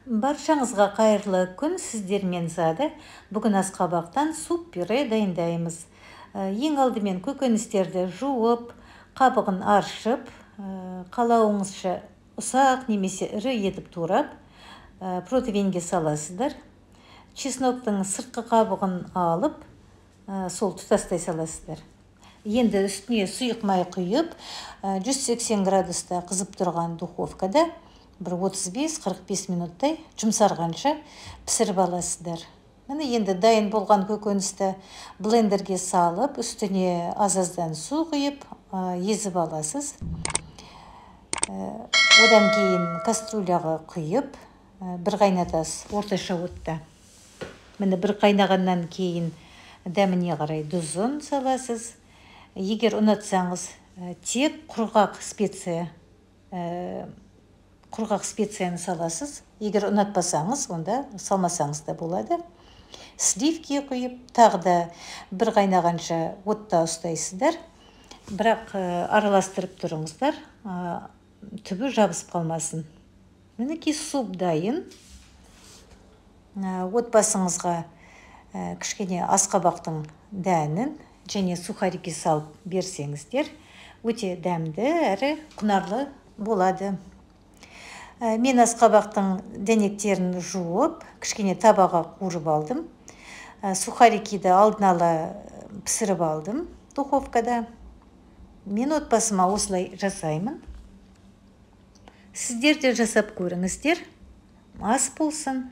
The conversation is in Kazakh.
Баршаңызға қайырлы күн, сіздермен зады. Бүгін асқабақтан суп пюре дайындаймыз. Ең алдымен көкөністерді жуып, қабығын аршып, қалауыңызша ұсақ немесе ірі етіп турап, противенге саласыздар. Чесноктың сыртқы қабығын алып, сол тұтастай саласыздар. Енді үстіне сұйық май құйып, 180 градуста қызып тұрған духовкада бір 35-45 минуттай жұмсарғанша пісіріп аласыздар. Міне енді дайын болған көкөністі блендерге салып, үстіне аз-аздан су құйып, езіп аласыз. Одан кейін кастрюляға құйып, бір қайнатасыз орташа отта. Міне бір қайнағаннан кейін дәміне қарай тұзын саласыз. Егер ұнатсаңыз, тек құрғақ специяны саласыз. Егер ұнатпасаңыз, онда салмасаңыз да болады. Сливки құйып, тағы да бір қайнағанша отта ұстайсыздар. Бірақ араластырып тұрыңыздар, түбі жабысып қалмасын. Мінекей суп дайын. Отбасыңызға кішкене асқабақтың дәнін және сухарики салып берсеңіздер, өте дәмді әрі құнарлы болады. Мен асқабақтың дәнектерін жуып, кішкене табаға қуырып алдым. Сухарикиді алдын ала пісіріп алдым духовкада. Мен отбасыма осылай жасаймын. Сіздер де жасап көріңіздер. Ас болсын.